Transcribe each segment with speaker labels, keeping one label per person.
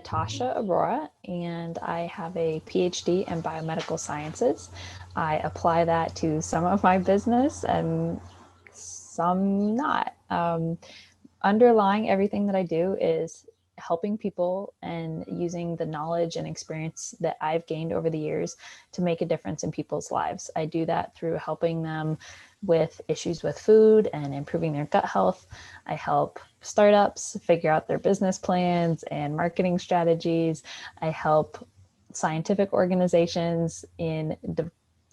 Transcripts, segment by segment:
Speaker 1: Natasha Arora, and I have a PhD in biomedical sciences. I apply that to some of my business and some not. Underlying everything that I do is helping people and using the knowledge and experience that I've gained over the years to make a difference in people's lives. I do that through helping them with issues with food and improving their gut health. I help startups figure out their business plans and marketing strategies. I help scientific organizations in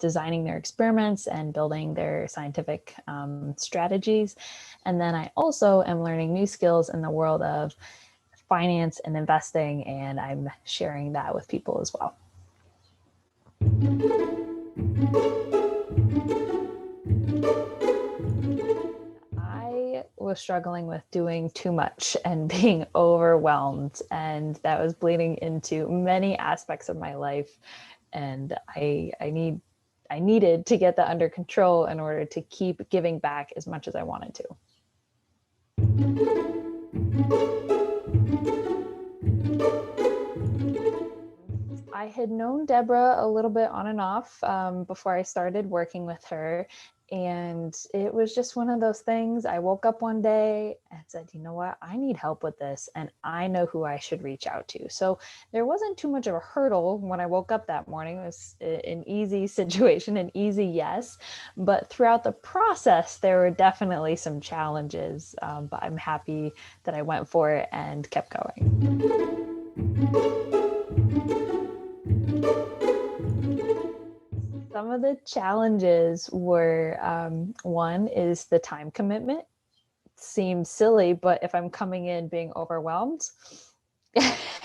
Speaker 1: designing their experiments and building their scientific strategies. And then I also am learning new skills in the world of finance and investing, and I'm sharing that with people as well. I was struggling with doing too much and being overwhelmed, and that was bleeding into many aspects of my life. And I needed to get that under control in order to keep giving back as much as I wanted to. I had known Deborah a little bit on and off before I started working with her. And it was just one of those things. I woke up one day and said, you know what, I need help with this. And I know who I should reach out to. So there wasn't too much of a hurdle when I woke up that morning. It was an easy situation, an easy yes. But throughout the process, there were definitely some challenges. But I'm happy that I went for it and kept going. Some of the challenges were one is the time commitment. Seems silly, but if I'm coming in being overwhelmed,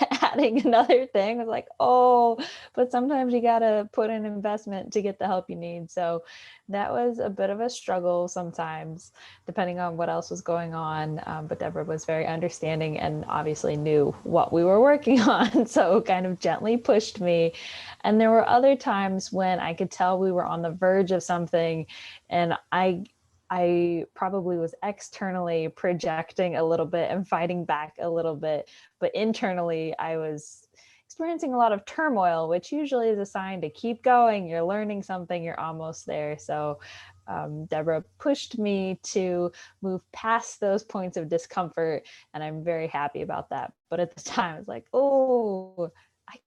Speaker 1: adding another thing was like, oh, but sometimes you got to put in investment to get the help you need. So that was a bit of a struggle sometimes, depending on what else was going on. But Deborah was very understanding and obviously knew what we were working on. So kind of gently pushed me. And there were other times when I could tell we were on the verge of something, and I probably was externally projecting a little bit and fighting back a little bit, but internally I was experiencing a lot of turmoil, which usually is a sign to keep going. You're learning something, you're almost there. So Deborah pushed me to move past those points of discomfort, and I'm very happy about that. But at the time, I was like, oh, I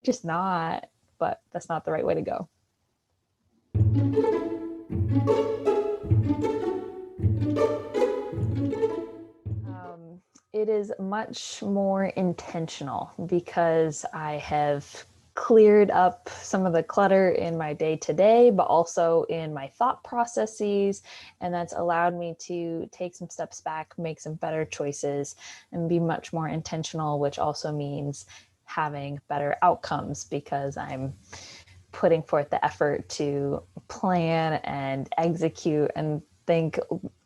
Speaker 1: just not, but that's not the right way to go. It is much more intentional because I have cleared up some of the clutter in my day to day, but also in my thought processes. And that's allowed me to take some steps back, make some better choices, and be much more intentional, which also means having better outcomes because I'm putting forth the effort to plan and execute and think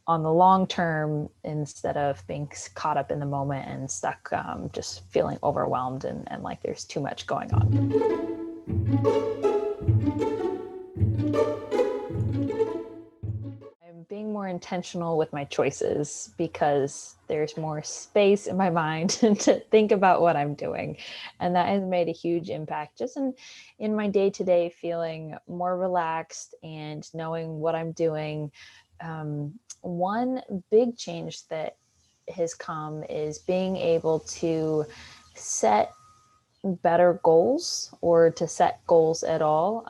Speaker 1: on the long term instead of being caught up in the moment and stuck just feeling overwhelmed and like there's too much going on. I'm being more intentional with my choices because there's more space in my mind to think about what I'm doing. And that has made a huge impact just in my day-to-day, feeling more relaxed and knowing what I'm doing. One big change that has come is being able to set better goals or to set goals at all.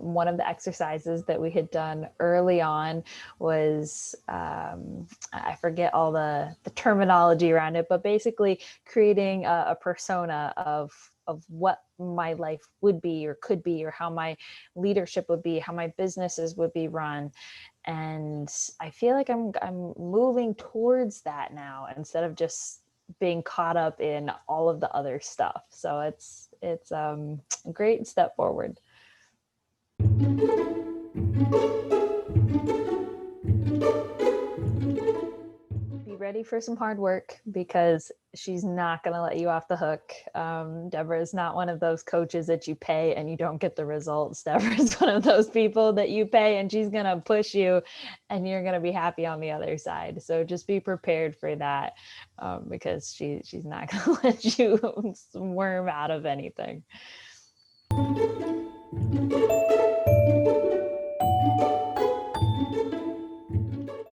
Speaker 1: One of the exercises that we had done early on was, I forget all the terminology around it, but basically creating a persona of what my life would be or could be, or how my leadership would be, how my businesses would be run. And I feel like I'm moving towards that now instead of just being caught up in all of the other stuff. So it's a great step forward. Be ready ready for some hard work because she's not going to let you off the hook. Deborah is not one of those coaches that you pay and you don't get the results. Deborah is one of those people that you pay and she's going to push you and you're going to be happy on the other side. So just be prepared for that, because she's not going to let you worm out of anything.